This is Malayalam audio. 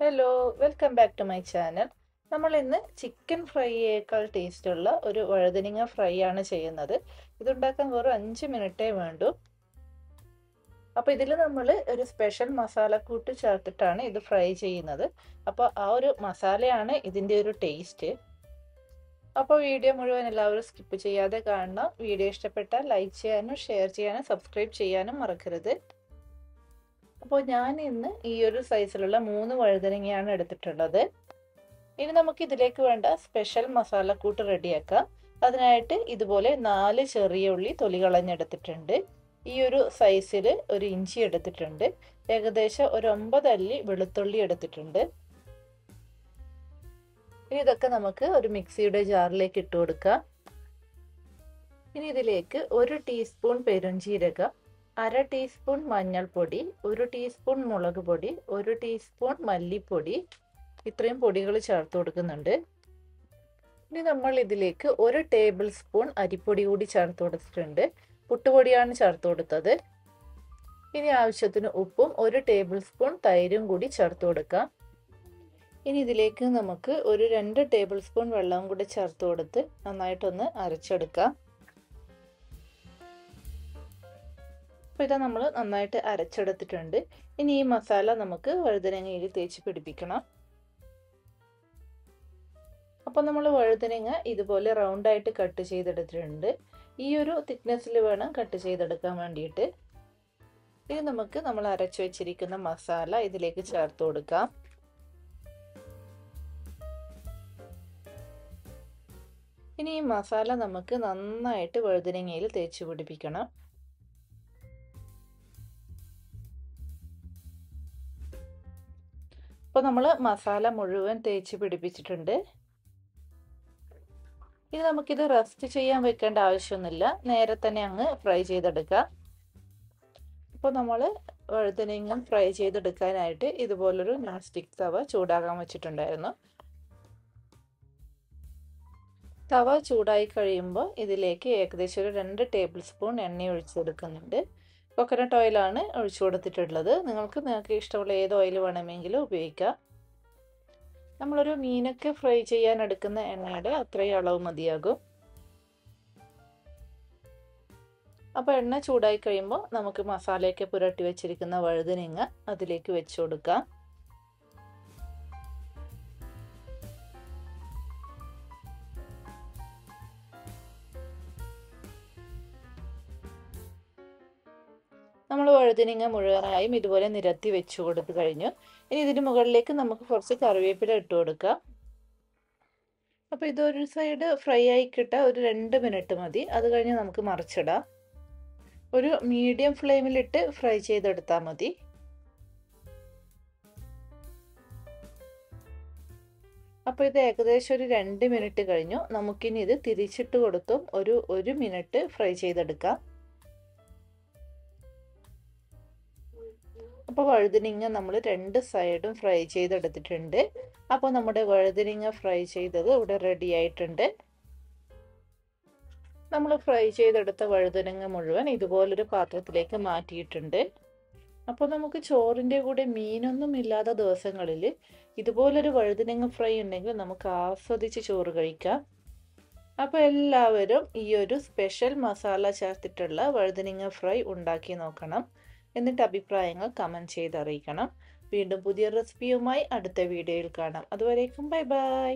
Hello, welcome back to my channel. നമ്മൾ ഇന്ന് ചിക്കൻ ഫ്രൈയേക്കാൾ ടേസ്റ്റുള്ള ഒരു വഴുതനങ്ങ ഫ്രൈ ആണ് ചെയ്യുന്നത്. ഇതുണ്ടാക്കാൻ വെറും 5 മിനിറ്റേ വേണ്ടൂ. അപ്പോൾ ഇതിൽ നമ്മൾ ഒരു സ്പെഷ്യൽ മസാലക്കൂട്ട് ചേർത്തിട്ടാണ് ഇത് ഫ്രൈ ചെയ്യുന്നത്. അപ്പോൾ ആ ഒരു മസാലയാണ് ഇതിൻ്റെ ഒരു ടേസ്റ്റ്. അപ്പോൾ വീഡിയോ മുഴുവൻ എല്ലാവരും സ്കിപ്പ് ചെയ്യാതെ കാണണം. വീഡിയോ ഇഷ്ടപ്പെട്ടാൽ ലൈക്ക് ചെയ്യാനും ഷെയർ ചെയ്യാനും സബ്സ്ക്രൈബ് ചെയ്യാനും മറക്കരുത്. അപ്പോൾ ഞാൻ ഇന്ന് ഈ ഒരു സൈസിലുള്ള 3 വഴുതനങ്ങയാണ് എടുത്തിട്ടുള്ളത്. ഇനി നമുക്ക് ഇതിലേക്ക് വേണ്ട സ്പെഷ്യൽ മസാലക്കൂട്ട് റെഡിയാക്കാം. അതിനായിട്ട് ഇതുപോലെ 4 ചെറിയ ഉള്ളി തൊലി കളഞ്ഞെടുത്തിട്ടുണ്ട്. ഈ ഒരു സൈസിൽ ഒരു ഇഞ്ചി എടുത്തിട്ടുണ്ട്. ഏകദേശം ഒരു 9 അല്ലി വെളുത്തുള്ളി എടുത്തിട്ടുണ്ട്. ഇനി ഇതൊക്കെ നമുക്ക് ഒരു മിക്സിയുടെ ജാറിലേക്ക് ഇട്ട് കൊടുക്കാം. ഇനി ഇതിലേക്ക് 1 ടീസ്പൂൺ പെരുംജീരകം, 1/2 ടീസ്പൂൺ മഞ്ഞൾപ്പൊടി, 1 ടീസ്പൂൺ മുളക് പൊടി, 1 ടീസ്പൂൺ മല്ലിപ്പൊടി, ഇത്രയും പൊടികൾ ചേർത്ത് കൊടുക്കുന്നുണ്ട്. ഇനി നമ്മൾ ഇതിലേക്ക് 1 ടേബിൾ സ്പൂൺ അരിപ്പൊടി കൂടി ചേർത്ത് കൊടുത്തിട്ടുണ്ട്. പുട്ടുപൊടിയാണ് ചേർത്ത് കൊടുത്തത്. ഇനി ആവശ്യത്തിന് ഉപ്പും 1 ടേബിൾ സ്പൂൺ തൈരും കൂടി ചേർത്ത് കൊടുക്കാം. ഇനി ഇതിലേക്ക് നമുക്ക് ഒരു 2 ടേബിൾ സ്പൂൺ വെള്ളം കൂടി ചേർത്ത് കൊടുത്ത് നന്നായിട്ടൊന്ന് അരച്ചെടുക്കാം. അപ്പോൾ ഇതാ നമ്മൾ നന്നായിട്ട് അരച്ചെടുത്തിട്ടുണ്ട്. ഇനി ഈ മസാല നമുക്ക് വഴുതനങ്ങയിൽ തേച്ച് പിടിപ്പിക്കണം. അപ്പോൾ നമ്മൾ വഴുതനങ്ങ ഇതുപോലെ റൗണ്ടായിട്ട് കട്ട് ചെയ്തെടുത്തിട്ടുണ്ട്. ഈ ഒരു തിക്നെസ്സിൽ വേണം കട്ട് ചെയ്തെടുക്കാൻ വേണ്ടിയിട്ട്. ഇനി നമുക്ക് നമ്മൾ അരച്ചു വെച്ചിരിക്കുന്ന മസാല ഇതിലേക്ക് ചേർത്ത് കൊടുക്കാം. ഇനി ഈ മസാല നമുക്ക് നന്നായിട്ട് വഴുതനങ്ങയിൽ തേച്ച് പിടിപ്പിക്കണം. അപ്പോൾ നമ്മൾ മസാല മുഴുവൻ തേച്ച് പിടിപ്പിച്ചിട്ടുണ്ട്. ഇനി നമുക്കിത് റെസ്റ്റ് ചെയ്യാൻ വെക്കേണ്ട ആവശ്യമൊന്നുമില്ല, നേരെ തന്നെ അങ്ങ് ഫ്രൈ ചെയ്തെടുക്കാം. അപ്പോൾ നമ്മൾ വഴുതനങ്ങ ഫ്രൈ ചെയ്തെടുക്കാനായിട്ട് ഇതുപോലൊരു നോൺ സ്റ്റിക്ക് തവ ചൂടാകാൻ വെച്ചിട്ടുണ്ടായിരുന്നു. തവ ചൂടായി കഴിയുമ്പോൾ ഇതിലേക്ക് ഏകദേശം ഒരു 2 ടേബിൾ സ്പൂൺ എണ്ണ ഒഴിച്ചെടുക്കുന്നുണ്ട്. കോക്കനട്ട് ഓയിലാണ് ഒഴിച്ചു കൊടുത്തിട്ടുള്ളത്. നിങ്ങൾക്ക് ഇഷ്ടമുള്ള ഏത് ഓയിൽ വേണമെങ്കിലും ഉപയോഗിക്കാം. നമ്മളൊരു മീനൊക്കെ ഫ്രൈ ചെയ്യാൻ എടുക്കുന്ന എണ്ണയുടെ അത്രയും അളവ് മതിയാകും. അപ്പോൾ എണ്ണ ചൂടായി കഴിയുമ്പോൾ നമുക്ക് മസാലയൊക്കെ പുരട്ടി വെച്ചിരിക്കുന്ന വഴുതനങ്ങ അതിലേക്ക് വെച്ച് കൊടുക്കാം. നമ്മൾ വഴുതനങ്ങ മുഴുവനായും ഇതുപോലെ നിരത്തി വെച്ച് കൊടുത്തു കഴിഞ്ഞു. ഇനി ഇതിന് മുകളിലേക്ക് നമുക്ക് കുറച്ച് കറിവേപ്പില ഇട്ട് കൊടുക്കാം. അപ്പോൾ ഇതൊരു സൈഡ് ഫ്രൈ ആയി കിട്ടാൻ ഒരു 2 മിനിറ്റ് മതി. അത് കഴിഞ്ഞ് നമുക്ക് മറിച്ചിടാം. ഒരു മീഡിയം ഫ്ലെയിമിലിട്ട് ഫ്രൈ ചെയ്തെടുത്താൽ മതി. അപ്പോൾ ഇത് ഏകദേശം ഒരു 2 മിനിറ്റ് കഴിഞ്ഞു. നമുക്കിനി ഇത് തിരിച്ചിട്ട് കൊടുത്തും ഒരു 1 മിനിറ്റ് ഫ്രൈ ചെയ്തെടുക്കാം. അപ്പോൾ വഴുതനങ്ങ നമ്മൾ 2 സൈഡും ഫ്രൈ ചെയ്തെടുത്തിട്ടുണ്ട്. അപ്പോൾ നമ്മുടെ വഴുതനങ്ങ ഫ്രൈ ചെയ്തത് ഇവിടെ റെഡി ആയിട്ടുണ്ട്. നമ്മൾ ഫ്രൈ ചെയ്തെടുത്ത വഴുതനങ്ങ മുഴുവൻ ഇതുപോലൊരു പാത്രത്തിലേക്ക് മാറ്റിയിട്ടുണ്ട്. അപ്പോൾ നമുക്ക് ചോറിൻ്റെ കൂടെ മീനൊന്നും ഇല്ലാത്ത ദിവസങ്ങളിൽ ഇതുപോലൊരു വഴുതനങ്ങ ഫ്രൈ ഉണ്ടെങ്കിൽ നമുക്ക് ആസ്വദിച്ച് ചോറ് കഴിക്കാം. അപ്പോൾ എല്ലാവരും ഈ ഒരു സ്പെഷ്യൽ മസാല ചേർത്തിട്ടുള്ള വഴുതനങ്ങ ഫ്രൈ ഉണ്ടാക്കി നോക്കണം. എന്നിട്ട് അഭിപ്രായങ്ങൾ കമൻറ്റ് ചെയ്ത് അറിയിക്കണം. വീണ്ടും പുതിയ റെസിപ്പിയുമായി അടുത്ത വീഡിയോയിൽ കാണാം. അതുവരേക്കും ബൈ ബൈ.